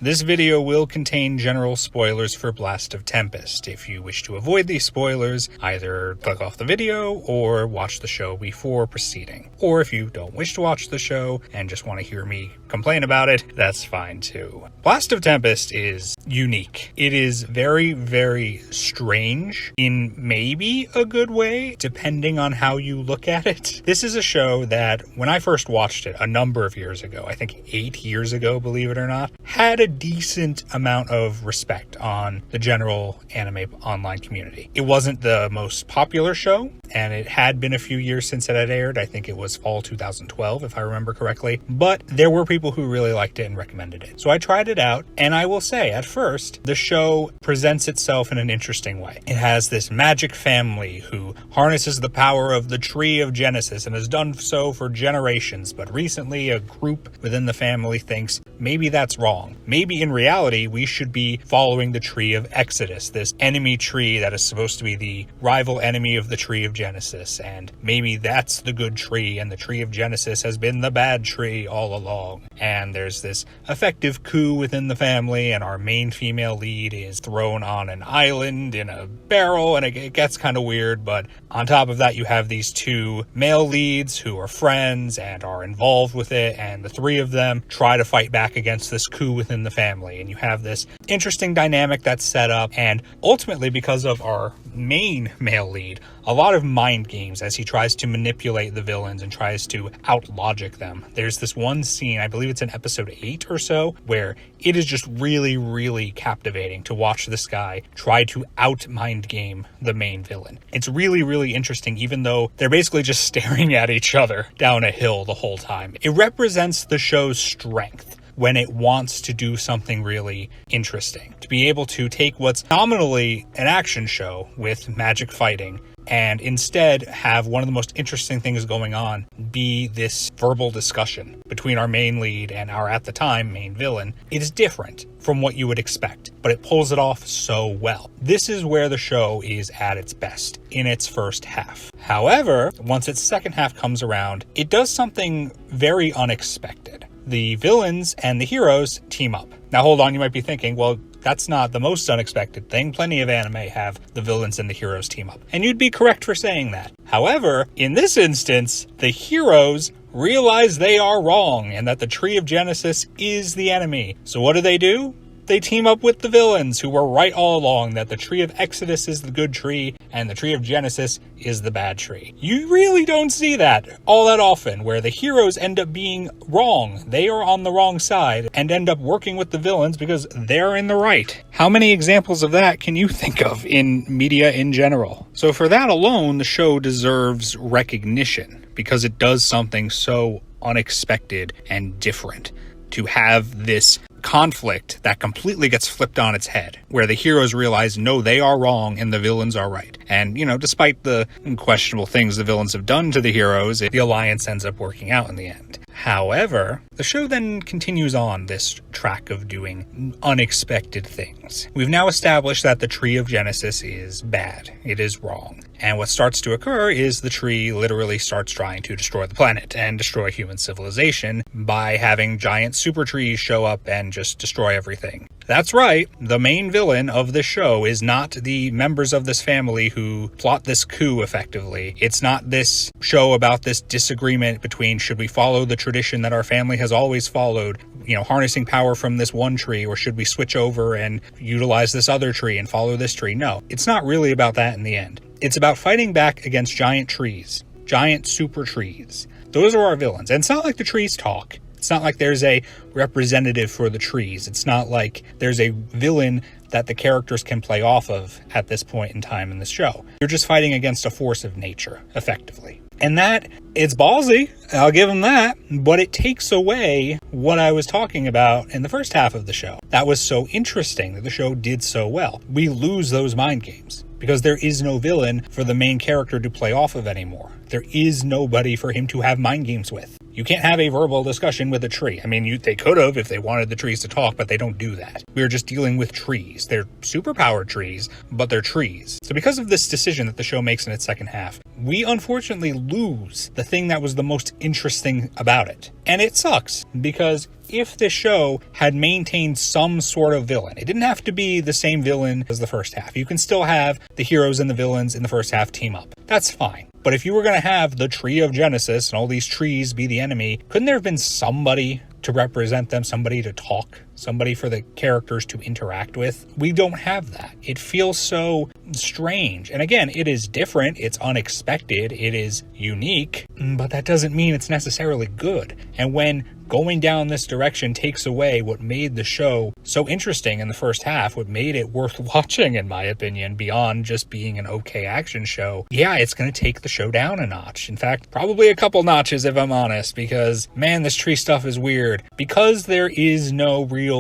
This video will contain general spoilers for Blast of Tempest. If you wish to avoid these spoilers, either click off the video or watch the show before proceeding. Or if you don't wish to watch the show and just want to hear me complain about it, that's fine too. Blast of Tempest is unique. It is very, very strange in maybe a good way, depending on how you look at it. This is a show that, when I first watched it a number of years ago, I think 8 years ago, believe it or not, had a decent amount of respect on the general anime online community. It wasn't the most popular show, and it had been a few years since it had aired. I think it was fall 2012, if I remember correctly. But there were people who really liked it and recommended it. So I tried it out, and I will say, at first, the show presents itself in an interesting way. It has this magic family who harnesses the power of the Tree of Genesis and has done so for generations, but recently a group within the family thinks maybe that's wrong. Maybe in reality we should be following the Tree of Exodus, this enemy tree that is supposed to be the rival enemy of the Tree of Genesis, and maybe that's the good tree and the Tree of Genesis has been the bad tree all along. And there's this effective coup within the family, and our main female lead is thrown on an island in a barrel, and it gets kind of weird. But on top of that, you have these two male leads who are friends and are involved with it, and the three of them try to fight back against this coup within the family. And you have this interesting dynamic that's set up, and ultimately, because of our main male lead, a lot of mind games as he tries to manipulate the villains and tries to out-logic them. There's this one scene, I believe it's in episode 8 or so, where it is just really, really captivating to watch this guy try to out-mind game the main villain. It's really, really interesting, even though they're basically just staring at each other down a hill the whole time. It represents the show's strength when it wants to do something really interesting. To be able to take what's nominally an action show with magic fighting and instead have one of the most interesting things going on be this verbal discussion between our main lead and our, at the time, main villain. It is different from what you would expect, but it pulls it off so well. This is where the show is at its best, in its first half. However, once its second half comes around, it does something very unexpected. The villains and the heroes team up. Now hold on, you might be thinking, well, that's not the most unexpected thing. Plenty of anime have the villains and the heroes team up. And you'd be correct for saying that. However, in this instance, the heroes realize they are wrong and that the Tree of Genesis is the enemy. So what do? They team up with the villains who were right all along, that the Tree of Exodus is the good tree and the Tree of Genesis is the bad tree. You really don't see that all that often, where the heroes end up being wrong. They are on the wrong side and end up working with the villains because they're in the right. How many examples of that can you think of in media in general? So for that alone, the show deserves recognition because it does something so unexpected and different. To have this conflict that completely gets flipped on its head, where the heroes realize, no, they are wrong and the villains are right. And, despite the questionable things the villains have done to the heroes, the alliance ends up working out in the end. However, the show then continues on this track of doing unexpected things. We've now established that the Tree of Genesis is bad. It is wrong. And what starts to occur is the tree literally starts trying to destroy the planet and destroy human civilization by having giant super trees show up and just destroy everything. That's right, the main villain of this show is not the members of this family who plot this coup effectively. It's not this show about this disagreement between should we follow the tradition that our family has always followed, harnessing power from this one tree, or should we switch over and utilize this other tree and follow this tree? No, it's not really about that in the end. It's about fighting back against giant trees, giant super trees. Those are our villains. And it's not like the trees talk. It's not like there's a representative for the trees. It's not like there's a villain that the characters can play off of at this point in time in this show. You're just fighting against a force of nature, effectively. And that, it's ballsy, I'll give them that, but it takes away what I was talking about in the first half of the show. That was so interesting that the show did so well. We lose those mind games because there is no villain for the main character to play off of anymore. There is nobody for him to have mind games with. You can't have a verbal discussion with a tree. I mean, they could have if they wanted the trees to talk, but they don't do that. We're just dealing with trees. They're superpowered trees, but they're trees. So because of this decision that the show makes in its second half, we unfortunately lose the thing that was the most interesting about it. And it sucks, because if the show had maintained some sort of villain, it didn't have to be the same villain as the first half. You can still have the heroes and the villains in the first half team up. That's fine. But if you were going to have the Tree of Genesis and all these trees be the enemy, couldn't there have been somebody to represent them, somebody to talk, somebody for the characters to interact with? We don't have that. It feels so strange. And again, it is different, it's unexpected, it is unique, but that doesn't mean it's necessarily good. And when going down this direction takes away what made the show so interesting in the first half, what made it worth watching, in my opinion, beyond just being an okay action show, yeah, it's going to take the show down a notch. In fact, probably a couple notches if I'm honest, because man, this tree stuff is weird. Because there is no real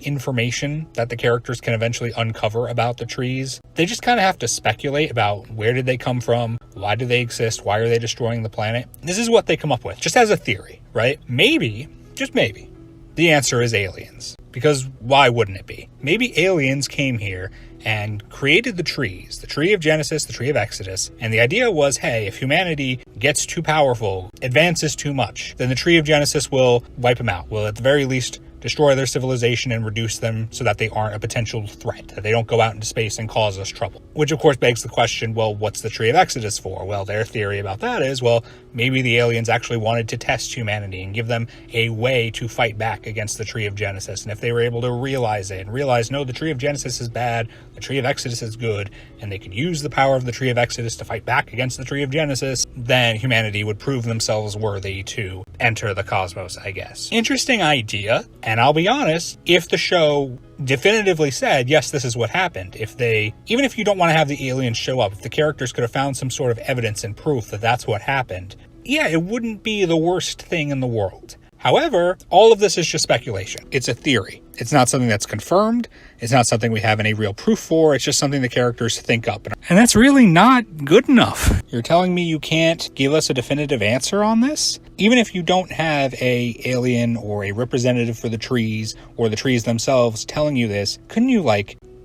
information that the characters can eventually uncover about the trees, they just kind of have to speculate about where did they come from, why do they exist, why are they destroying the planet. This is what they come up with, just as a theory, right? Maybe, just maybe, the answer is aliens. Because why wouldn't it be? Maybe aliens came here and created the trees, the Tree of Genesis, the Tree of Exodus, and the idea was, hey, if humanity gets too powerful, advances too much, then the Tree of Genesis will wipe them out, will at the very least destroy their civilization and reduce them so that they aren't a potential threat, that they don't go out into space and cause us trouble. Which of course begs the question, well, what's the Tree of Exodus for? Well, their theory about that is, well, maybe the aliens actually wanted to test humanity and give them a way to fight back against the Tree of Genesis. And if they were able to realize it and realize, no, the Tree of Genesis is bad, the Tree of Exodus is good, and they could use the power of the Tree of Exodus to fight back against the Tree of Genesis, then humanity would prove themselves worthy to enter the cosmos, I guess. Interesting idea, and I'll be honest, if the show definitively said, yes, this is what happened, even if you don't want to have the aliens show up, if the characters could have found some sort of evidence and proof that that's what happened, yeah, it wouldn't be the worst thing in the world. However, all of this is just speculation. It's a theory. It's not something that's confirmed. It's not something we have any real proof for. It's just something the characters think up. And that's really not good enough. You're telling me you can't give us a definitive answer on this? Even if you don't have a alien or a representative for the trees or the trees themselves telling you this, couldn't you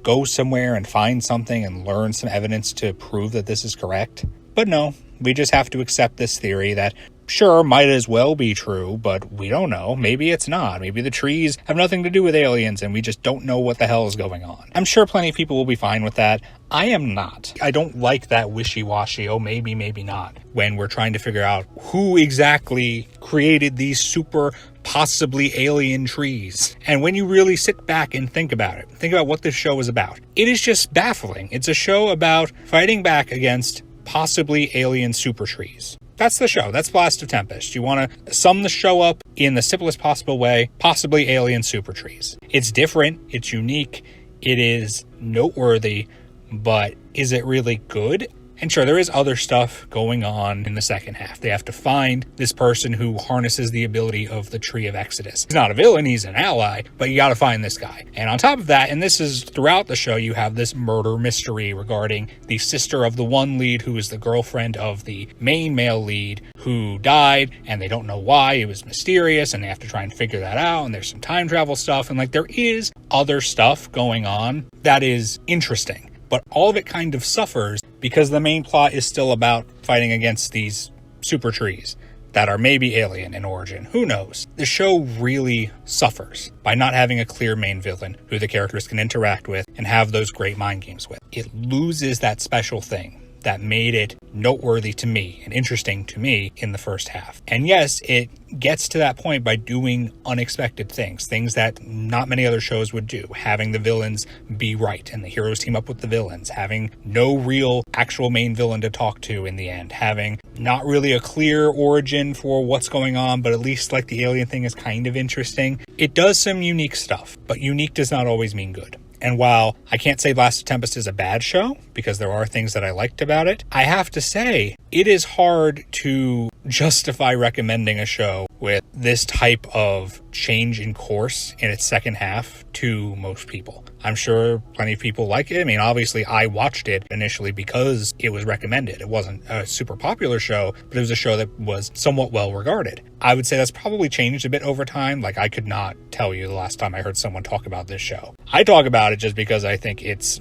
go somewhere and find something and learn some evidence to prove that this is correct? But no, we just have to accept this theory that sure, might as well be true, but we don't know. Maybe it's not. Maybe the trees have nothing to do with aliens and we just don't know what the hell is going on. I'm sure plenty of people will be fine with that. I am not. I don't like that wishy-washy, oh, maybe, maybe not, when we're trying to figure out who exactly created these super possibly alien trees. And when you really sit back and think about what this show is about, it is just baffling. It's a show about fighting back against possibly alien super trees. That's the show. That's Blast of Tempest. You want to sum the show up in the simplest possible way, possibly alien super trees. It's different. It's unique. It is noteworthy, but is it really good? And sure, there is other stuff going on in the second half. They have to find this person who harnesses the ability of the Tree of Exodus. He's not a villain, he's an ally, but you gotta find this guy. And on top of that, and this is throughout the show, you have this murder mystery regarding the sister of the one lead who is the girlfriend of the main male lead who died, and they don't know why. It was mysterious, and they have to try and figure that out, and there's some time travel stuff, and there is other stuff going on that is interesting. But all of it kind of suffers because the main plot is still about fighting against these super trees that are maybe alien in origin. Who knows? The show really suffers by not having a clear main villain who the characters can interact with and have those great mind games with. It loses that special thing that made it noteworthy to me and interesting to me in the first half. And yes, it gets to that point by doing unexpected things that not many other shows would do. Having the villains be right and the heroes team up with the villains, having no real actual main villain to talk to in the end, having not really a clear origin for what's going on, but at least the alien thing is kind of interesting. It does some unique stuff, but unique does not always mean good. And while I can't say Blast of Tempest is a bad show, because there are things that I liked about it, I have to say it is hard to justify recommending a show with this type of change in course in its second half to most people. I'm sure plenty of people like it. I mean, obviously I watched it initially because it was recommended. It wasn't a super popular show, but it was a show that was somewhat well regarded. I would say that's probably changed a bit over time. Like, I could not tell you the last time I heard someone talk about this show. I talk about it just because I think it's,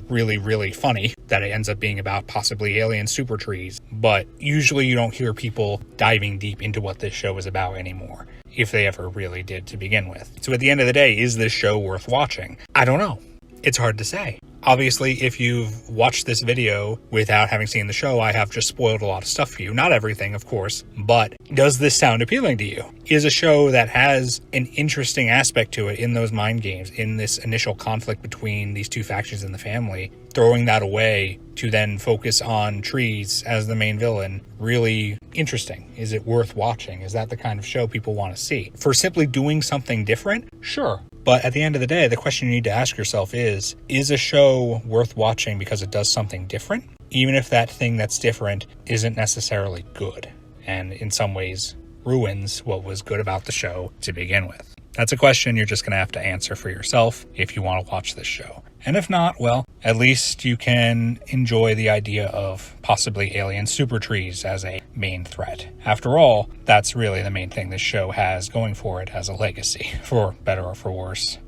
really, really funny that it ends up being about possibly alien super trees. But usually you don't hear people diving deep into what this show is about anymore, if they ever really did to begin with. So at the end of the day, is this show worth watching? I don't know. It's hard to say. Obviously, if you've watched this video without having seen the show, I have just spoiled a lot of stuff for you. Not everything, of course, but does this sound appealing to you? Is a show that has an interesting aspect to it in those mind games, in this initial conflict between these two factions in the family, throwing that away to then focus on trees as the main villain, really interesting? Is it worth watching? Is that the kind of show people want to see? For simply doing something different? Sure. But at the end of the day, the question you need to ask yourself is a show worth watching because it does something different? Even if that thing that's different isn't necessarily good, and in some ways ruins what was good about the show to begin with. That's a question you're just going to have to answer for yourself if you want to watch this show. And if not, well, at least you can enjoy the idea of possibly alien super trees as a main threat. After all, that's really the main thing this show has going for it as a legacy, for better or for worse.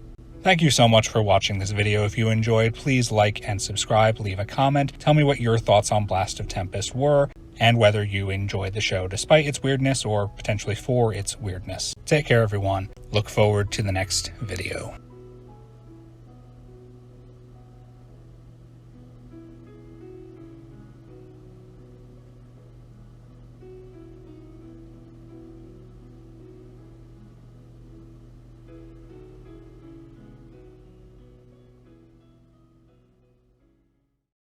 Thank you so much for watching this video. If you enjoyed, please like and subscribe, leave a comment, tell me what your thoughts on Blast of Tempest were, and whether you enjoyed the show despite its weirdness or potentially for its weirdness. Take care, everyone. Look forward to the next video.